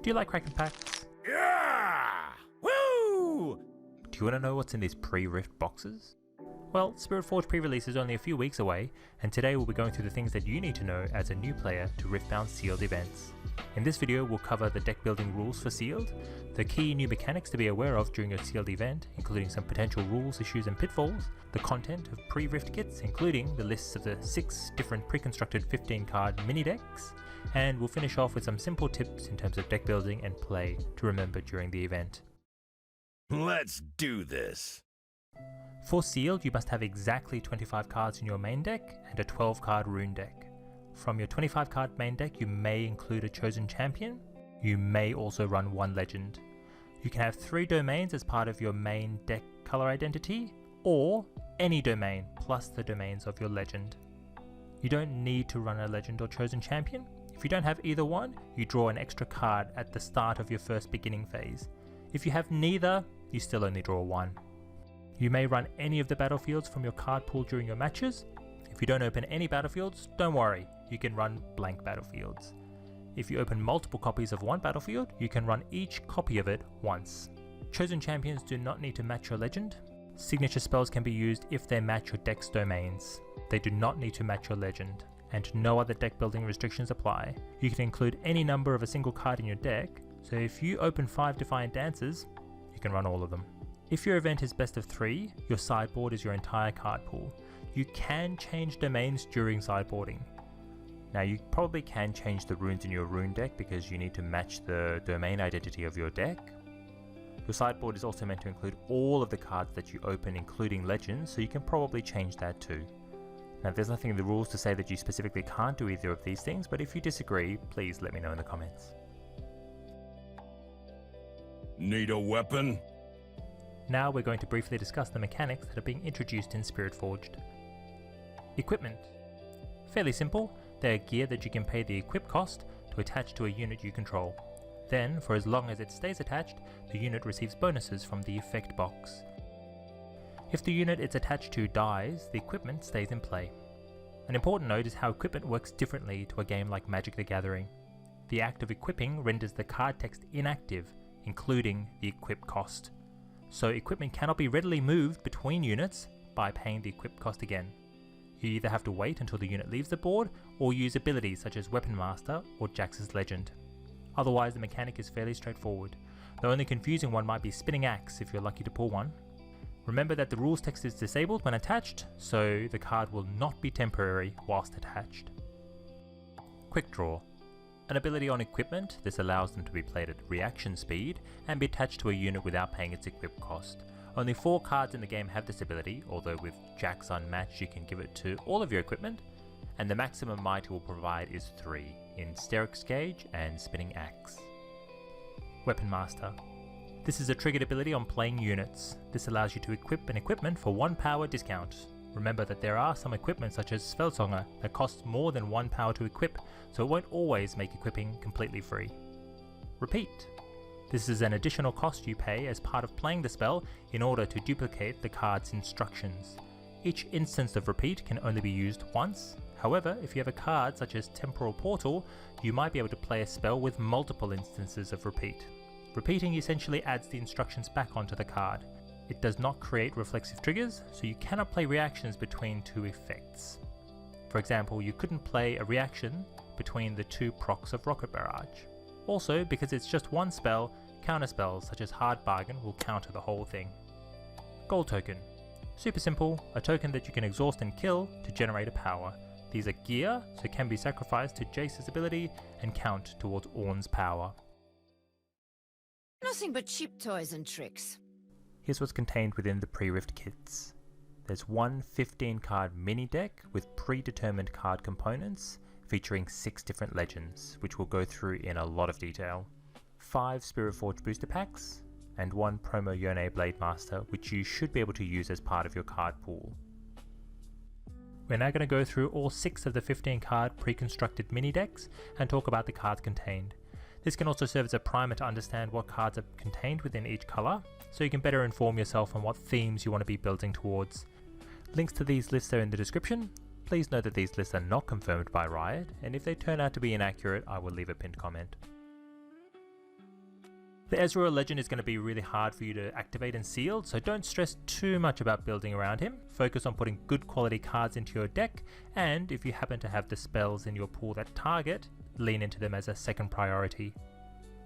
Do you like cracking packs? Yeah! Woo! Do you want to know what's in these pre-Rift boxes? Well, Spiritforged pre-release is only a few weeks away, and today we'll be going through the things that you need to know as a new player to Riftbound Sealed events. In this video we'll cover the deck building rules for Sealed, the key new mechanics to be aware of during a Sealed event, including some potential rules, issues and pitfalls, the content of pre-Rift kits, including the lists of the 6 different pre-constructed 15-card mini-decks, and we'll finish off with some simple tips in terms of deck building and play to remember during the event. Let's do this! For Sealed, you must have exactly 25 cards in your main deck and a 12-card rune deck. From your 25-card main deck, you may include a chosen champion. You may also run 1 legend. You can have 3 domains as part of your main deck color identity, or any domain plus the domains of your legend. You don't need to run a legend or chosen champion. If you don't have either one, you draw an extra card at the start of your first beginning phase. If you have neither, you still only draw 1. You may run any of the battlefields from your card pool during your matches. If you don't open any battlefields, don't worry, you can run blank battlefields. If you open multiple copies of one battlefield, you can run each copy of it once. Chosen champions do not need to match your legend. Signature spells can be used if they match your deck's domains. They do not need to match your legend, and no other deck building restrictions apply. You can include any number of a single card in your deck, so if you open 5 Defiant Dances, you can run all of them. If your event is best of 3, your sideboard is your entire card pool. You can change domains during sideboarding. Now you probably can change the runes in your rune deck because you need to match the domain identity of your deck. Your sideboard is also meant to include all of the cards that you open, including legends, so you can probably change that too. Now there's nothing in the rules to say that you specifically can't do either of these things, but if you disagree, please let me know in the comments. Need a weapon? Now we're going to briefly discuss the mechanics that are being introduced in Spiritforged. Equipment. Fairly simple, they are gear that you can pay the equip cost to attach to a unit you control. Then, for as long as it stays attached, the unit receives bonuses from the effect box. If the unit it's attached to dies, the equipment stays in play. An important note is how equipment works differently to a game like Magic the Gathering. The act of equipping renders the card text inactive, including the equip cost. So equipment cannot be readily moved between units by paying the equip cost again. You either have to wait until the unit leaves the board, or use abilities such as Weapon Master or Jax's Legend. Otherwise the mechanic is fairly straightforward. The only confusing one might be Spinning Axe if you're lucky to pull one. Remember that the rules text is disabled when attached, so the card will not be temporary whilst attached. Quick Draw. An ability on equipment, this allows them to be played at reaction speed and be attached to a unit without paying its equip cost. Only 4 cards in the game have this ability, although with Jax Unmatched you can give it to all of your equipment, and the maximum might it will provide is 3, in Sterix Gauge and Spinning Axe. Weapon Master. This is a triggered ability on playing units. This allows you to equip an equipment for 1 power discount. Remember that there are some equipment such as Spellsonger that costs more than 1 power to equip, so it won't always make equipping completely free. Repeat. This is an additional cost you pay as part of playing the spell in order to duplicate the card's instructions. Each instance of repeat can only be used once. However, if you have a card such as Temporal Portal, you might be able to play a spell with multiple instances of repeat. Repeating essentially adds the instructions back onto the card. It does not create reflexive triggers, so you cannot play reactions between 2 effects. For example, you couldn't play a reaction between the 2 procs of Rocket Barrage. Also, because it's just one spell, counter spells such as Hard Bargain will counter the whole thing. Gold Token. Super simple, a token that you can exhaust and kill to generate a power. These are gear, so can be sacrificed to Jace's ability and count towards Ornn's power. Nothing but cheap toys and tricks. Here's what's contained within the pre-Rift kits. There's one 15-card mini deck with predetermined card components featuring 6 different legends, which we'll go through in a lot of detail. 5 Spiritforged booster packs, and 1 promo Yone Blade Master, which you should be able to use as part of your card pool. We're now going to go through all 6 of the 15-card pre-constructed mini decks and talk about the cards contained. This can also serve as a primer to understand what cards are contained within each colour, so you can better inform yourself on what themes you want to be building towards. Links to these lists are in the description. Please note that these lists are not confirmed by Riot, and if they turn out to be inaccurate, I will leave a pinned comment. The Ezreal Legend is going to be really hard for you to activate and seal, so don't stress too much about building around him. Focus on putting good quality cards into your deck, and if you happen to have the spells in your pool that target, lean into them as a second priority.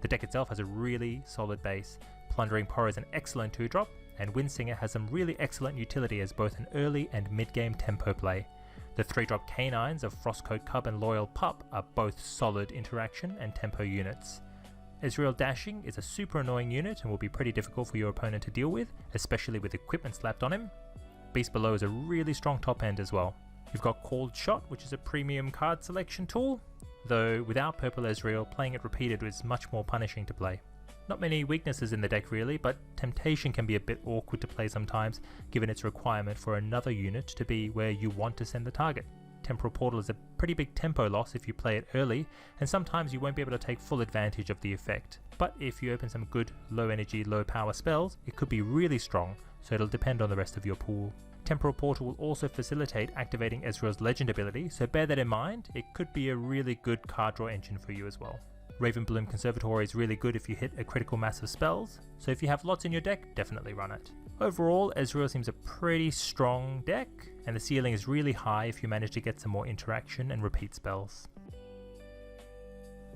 The deck itself has a really solid base. Plundering Porrow is an excellent 2-drop, and Windsinger has some really excellent utility as both an early and mid-game tempo play. The 3-drop Canines of Frostcoat Cub and Loyal Pup are both solid interaction and tempo units. Ezreal Dashing is a super annoying unit and will be pretty difficult for your opponent to deal with, especially with equipment slapped on him. Beast Below is a really strong top end as well. You've got Called Shot, which is a premium card selection tool, though without Purple Ezreal, playing it repeated is much more punishing to play. Not many weaknesses in the deck really, but Temptation can be a bit awkward to play sometimes, given its requirement for another unit to be where you want to send the target. Temporal Portal is a pretty big tempo loss if you play it early, and sometimes you won't be able to take full advantage of the effect. But if you open some good low energy, low power spells, it could be really strong, so it'll depend on the rest of your pool. Temporal Portal will also facilitate activating Ezreal's Legend ability, so bear that in mind. It could be a really good card draw engine for you as well. Ravenbloom Conservatory is really good if you hit a critical mass of spells, so if you have lots in your deck, definitely run it. Overall, Ezreal seems a pretty strong deck, and the ceiling is really high if you manage to get some more interaction and repeat spells.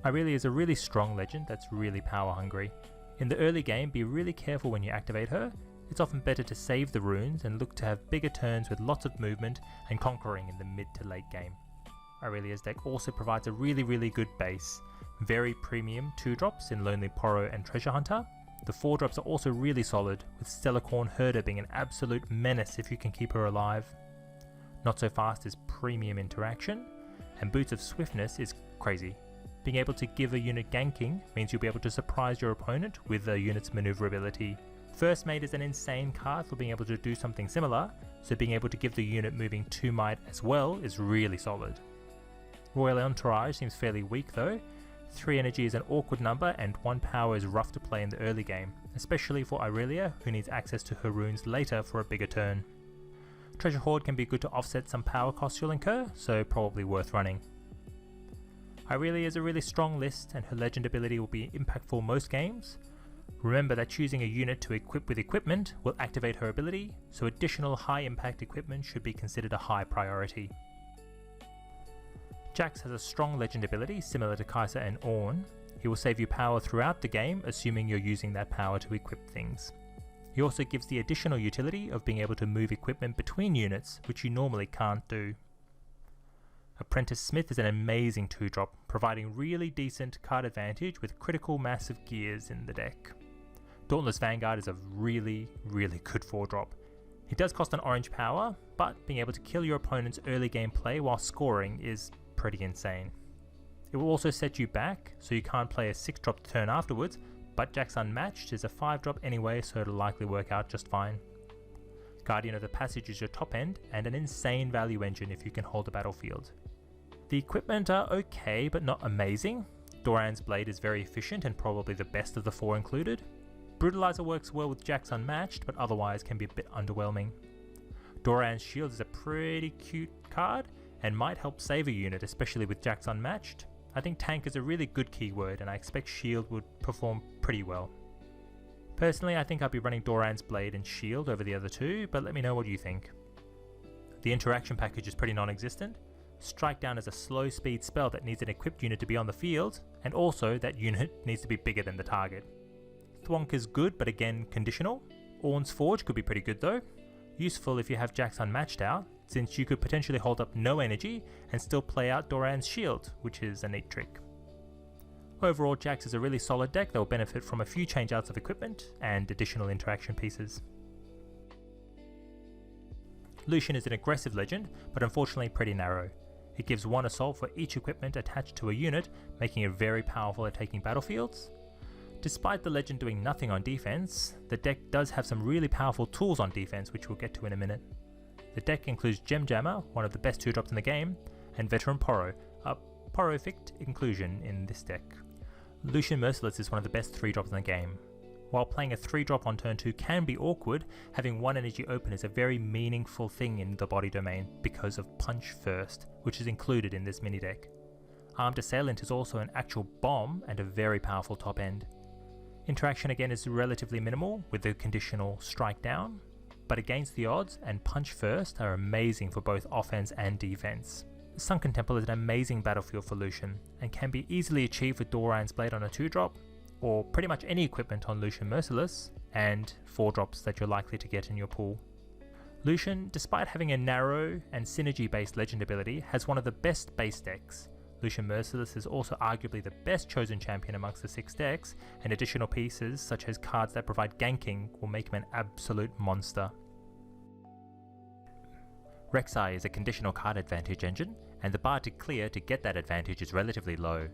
Irelia is a really strong legend that's really power hungry. In the early game, be really careful when you activate her. It's often better to save the runes and look to have bigger turns with lots of movement and conquering in the mid to late game. Irelia's deck also provides a really good base. Very premium 2-drops in Lonely Porrow and Treasure Hunter. The 4-drops are also really solid, with Stellarcorn Herder being an absolute menace if you can keep her alive. Not so fast is premium interaction, and Boots of Swiftness is crazy. Being able to give a unit ganking means you'll be able to surprise your opponent with a unit's maneuverability. First Mate is an insane card for being able to do something similar, so being able to give the unit moving 2 might as well is really solid. Royal Entourage seems fairly weak though. 3 energy is an awkward number and 1 power is rough to play in the early game, especially for Irelia, who needs access to her runes later for a bigger turn. Treasure Hoard can be good to offset some power costs you'll incur, so probably worth running. Irelia is a really strong list and her legend ability will be impactful most games. Remember that choosing a unit to equip with equipment will activate her ability, so additional high impact equipment should be considered a high priority. Jax has a strong legend ability similar to Kai'Sa and Ornn. He will save you power throughout the game, assuming you're using that power to equip things. He also gives the additional utility of being able to move equipment between units, which you normally can't do. Apprentice Smith is an amazing 2-drop, providing really decent card advantage with critical massive gears in the deck. Dauntless Vanguard is a really good 4-drop. He does cost an orange power, but being able to kill your opponent's early game play while scoring is pretty insane. It will also set you back, so you can't play a 6-drop turn afterwards, but Jax Unmatched is a 5-drop anyway, so it'll likely work out just fine. Guardian of the Passage is your top end, and an insane value engine if you can hold the battlefield. The equipment are okay, but not amazing. Doran's Blade is very efficient and probably the best of the 4 included. Brutalizer works well with Jax Unmatched, but otherwise can be a bit underwhelming. Doran's Shield is a pretty cute card, and might help save a unit, especially with Jax Unmatched. I think tank is a really good keyword, and I expect Shield would perform pretty well. Personally, I think I'd be running Doran's Blade and Shield over the other 2, but let me know what you think. The interaction package is pretty non-existent. Strike Down is a slow speed spell that needs an equipped unit to be on the field, and also that unit needs to be bigger than the target. Thwonk is good, but again conditional. Ornn's Forge could be pretty good though. Useful if you have Jax Unmatched out, since you could potentially hold up no energy and still play out Doran's Shield, which is a neat trick. Overall, Jax is a really solid deck that will benefit from a few changeouts of equipment and additional interaction pieces. Lucian is an aggressive legend, but unfortunately pretty narrow. It gives 1 assault for each equipment attached to a unit, making it very powerful at taking battlefields. Despite the legend doing nothing on defense, the deck does have some really powerful tools on defense, which we'll get to in a minute. The deck includes Gem Jammer, one of the best 2-drops in the game, and Veteran Porrow, a Porrofic inclusion in this deck. Lucian Merciless is one of the best 3-drops in the game. While playing a 3-drop on turn 2 can be awkward, having 1 energy open is a very meaningful thing in the body domain because of Punch First, which is included in this mini deck. Armed Assailant is also an actual bomb and a very powerful top end. Interaction again is relatively minimal with the conditional strike down, but Against the Odds and Punch First are amazing for both offense and defense. Sunken Temple is an amazing battlefield for Lucian and can be easily achieved with Doran's Blade on a 2-drop, or pretty much any equipment on Lucian Merciless, and 4-drops that you're likely to get in your pool. Lucian, despite having a narrow and synergy based legend ability, has one of the best base decks. Lucian Merciless is also arguably the best chosen champion amongst the 6 decks, and additional pieces such as cards that provide ganking will make him an absolute monster. Reksai is a conditional card advantage engine, and the bar to clear to get that advantage is relatively low.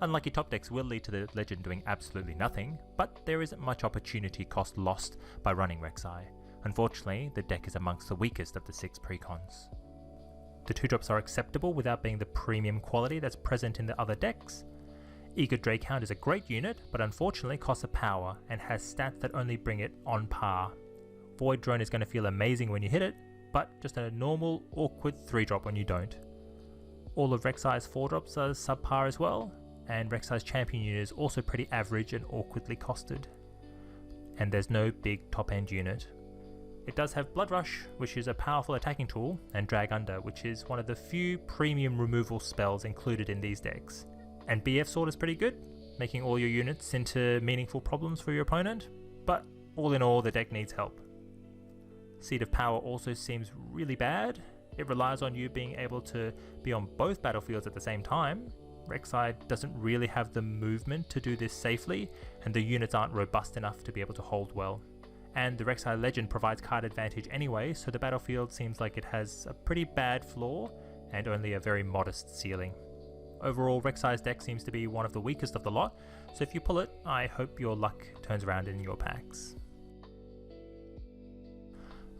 Unlucky top decks will lead to the legend doing absolutely nothing, but there isn't much opportunity cost lost by running Reksai. Unfortunately, the deck is amongst the weakest of the 6 precons. The 2-drops are acceptable without being the premium quality that's present in the other decks. Eager Drakehound is a great unit, but unfortunately costs a power and has stats that only bring it on par. Void Drone is going to feel amazing when you hit it, but just a normal, awkward 3-drop when you don't. All of Reksai's 4-drops are subpar as well, and Reksai's champion unit is also pretty average and awkwardly costed. And there's no big top-end unit. It does have Blood Rush, which is a powerful attacking tool, and Drag Under, which is one of the few premium removal spells included in these decks. And BF Sword is pretty good, making all your units into meaningful problems for your opponent, but all in all the deck needs help. Seed of Power also seems really bad. It relies on you being able to be on both battlefields at the same time. Reksai doesn't really have the movement to do this safely, and the units aren't robust enough to be able to hold well. And the Reksai Legend provides card advantage anyway, so the battlefield seems like it has a pretty bad floor and only a very modest ceiling. Overall, Reksai's deck seems to be one of the weakest of the lot, so if you pull it, I hope your luck turns around in your packs.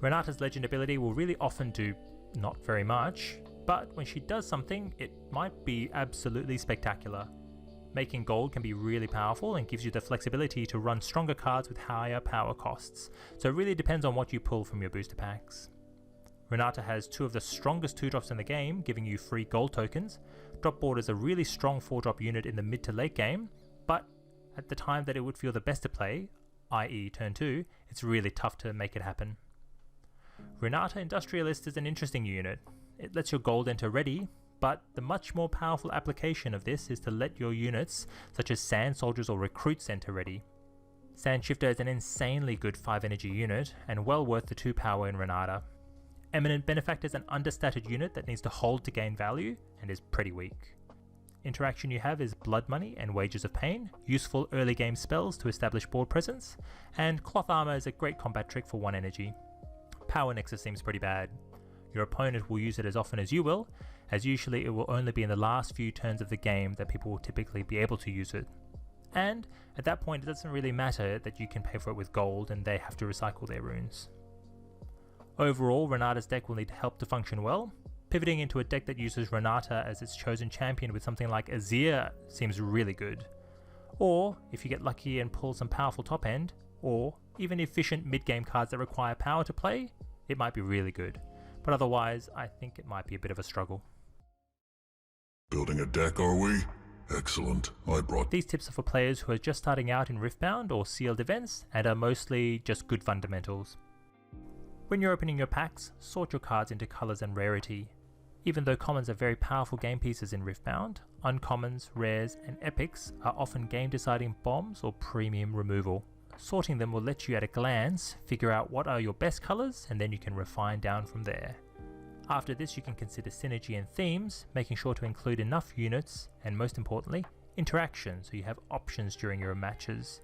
Renata's Legend ability will really often do not very much, but when she does something, it might be absolutely spectacular. Making gold can be really powerful and gives you the flexibility to run stronger cards with higher power costs, so it really depends on what you pull from your booster packs. Renata has 2 of the strongest 2-drops in the game, giving you free gold tokens. Drop Board is a really strong 4-drop unit in the mid to late game, but at the time that it would feel the best to play, i.e. turn 2, it's really tough to make it happen. Renata Industrialist is an interesting unit. It lets your gold enter ready, but the much more powerful application of this is to let your units, such as Sand Soldiers or Recruits, enter ready. Sand Shifter is an insanely good 5 energy unit, and well worth the 2 power in Renata. Eminent Benefactor is an understated unit that needs to hold to gain value, and is pretty weak. Interaction you have is Blood Money and Wages of Pain, useful early game spells to establish board presence, and Cloth Armor is a great combat trick for 1 energy. Power Nexus seems pretty bad. Your opponent will use it as often as you will, as usually it will only be in the last few turns of the game that people will typically be able to use it. And at that point it doesn't really matter that you can pay for it with gold and they have to recycle their runes. Overall, Renata's deck will need help to function well. Pivoting into a deck that uses Renata as its chosen champion with something like Azir seems really good. Or, if you get lucky and pull some powerful top end, or even efficient mid-game cards that require power to play, it might be really good. But otherwise, I think it might be a bit of a struggle. Building a deck, are we? Excellent. These tips are for players who are just starting out in Riftbound or Sealed events and are mostly just good fundamentals. When you're opening your packs, sort your cards into colours and rarity. Even though commons are very powerful game pieces in Riftbound, uncommons, rares and epics are often game deciding bombs or premium removal. Sorting them will let you at a glance figure out what are your best colours, and then you can refine down from there. After this you can consider synergy and themes, making sure to include enough units and, most importantly, interaction so you have options during your matches.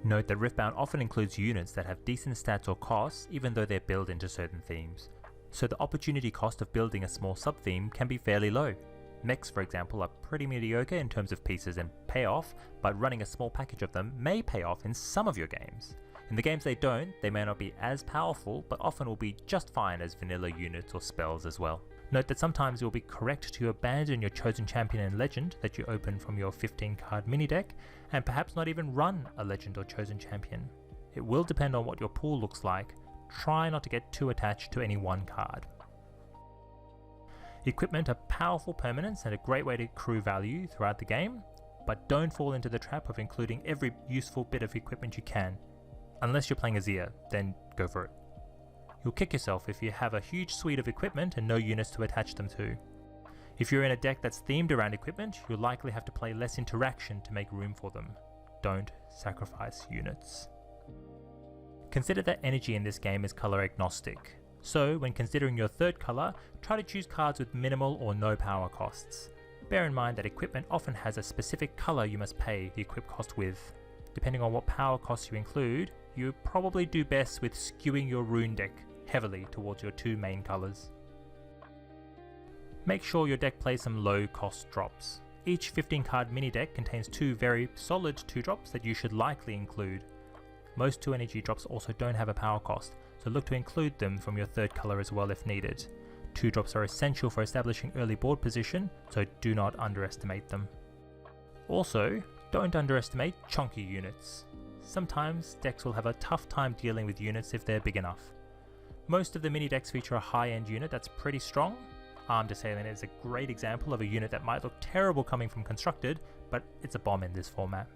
Note that Riftbound often includes units that have decent stats or costs even though they're built into certain themes, so the opportunity cost of building a small sub-theme can be fairly low. Mechs, for example, are pretty mediocre in terms of pieces and payoff, but running a small package of them may pay off in some of your games. In the games they don't, they may not be as powerful, but often will be just fine as vanilla units or spells as well. Note that sometimes it will be correct to abandon your chosen champion and legend that you open from your 15 card mini deck, and perhaps not even run a legend or chosen champion. It will depend on what your pool looks like. Try not to get too attached to any one card. Equipment are powerful permanents and a great way to accrue value throughout the game. but don't fall into the trap of including every useful bit of equipment you can. Unless you're playing Azir, then go for it. You'll kick yourself if you have a huge suite of equipment and no units to attach them to. If you're in a deck that's themed around equipment, you'll likely have to play less interaction to make room for them. Don't sacrifice units. Consider that energy in this game is color agnostic. So, when considering your third color, try to choose cards with minimal or no power costs. Bear in mind that equipment often has a specific color you must pay the equip cost with. Depending on what power costs you include, you probably do best with skewing your rune deck heavily towards your two main colors. Make sure your deck plays some low cost drops. Each 15 card mini deck contains two very solid 2-drops that you should likely include. Most 2 energy drops also don't have a power cost, so look to include them from your third color as well if needed. 2-drops are essential for establishing early board position, so do not underestimate them. Also, don't underestimate chunky units. Sometimes decks will have a tough time dealing with units if they're big enough. Most of the mini decks feature a high-end unit that's pretty strong. Armed Assailant is a great example of a unit that might look terrible coming from constructed, but it's a bomb in this format.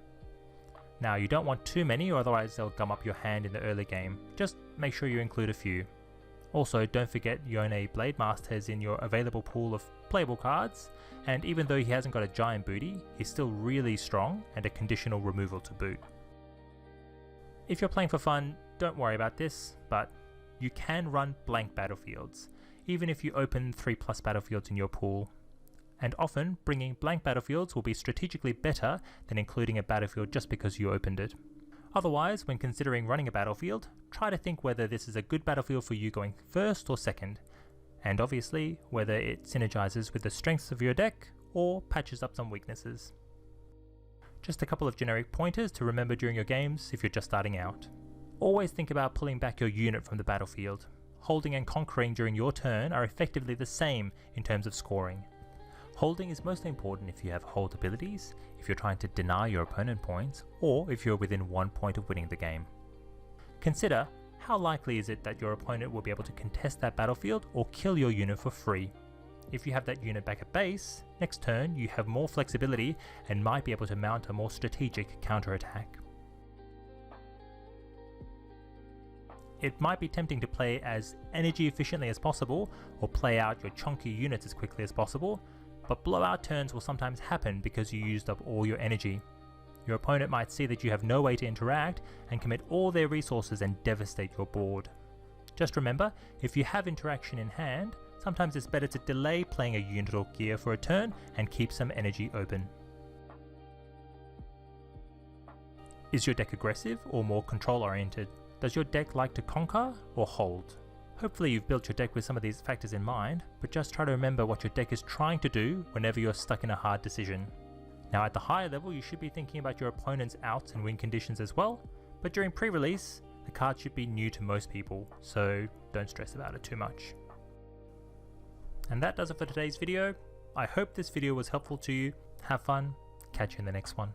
Now, you don't want too many or otherwise they'll gum up your hand in the early game. Just make sure you include a few. Also, don't forget Yone Blademaster is in your available pool of playable cards, and even though he hasn't got a giant booty, he's still really strong and a conditional removal to boot. If you're playing for fun, don't worry about this, but you can run blank battlefields, even if you open 3+ battlefields in your pool. And often, bringing blank battlefields will be strategically better than including a battlefield just because you opened it. Otherwise, when considering running a battlefield, try to think whether this is a good battlefield for you going first or second, and obviously whether it synergizes with the strengths of your deck or patches up some weaknesses. Just a couple of generic pointers to remember during your games if you're just starting out. Always think about pulling back your unit from the battlefield. Holding and conquering during your turn are effectively the same in terms of scoring. Holding is most important if you have hold abilities, if you're trying to deny your opponent points, or if you're within 1 point of winning the game. Consider how likely is it that your opponent will be able to contest that battlefield or kill your unit for free. If you have that unit back at base, next turn you have more flexibility and might be able to mount a more strategic counterattack. It might be tempting to play as energy efficiently as possible or play out your chunky units as quickly as possible, but blowout turns will sometimes happen because you used up all your energy. Your opponent might see that you have no way to interact and commit all their resources and devastate your board. Just remember, if you have interaction in hand, sometimes it's better to delay playing a unit or gear for a turn and keep some energy open. Is your deck aggressive or more control oriented? Does your deck like to conquer or hold? Hopefully you've built your deck with some of these factors in mind, but just try to remember what your deck is trying to do whenever you're stuck in a hard decision. Now at the higher level you should be thinking about your opponent's outs and win conditions as well, but during pre-release the card should be new to most people, so don't stress about it too much. And that does it for today's video. I hope this video was helpful to you. Have fun, catch you in the next one.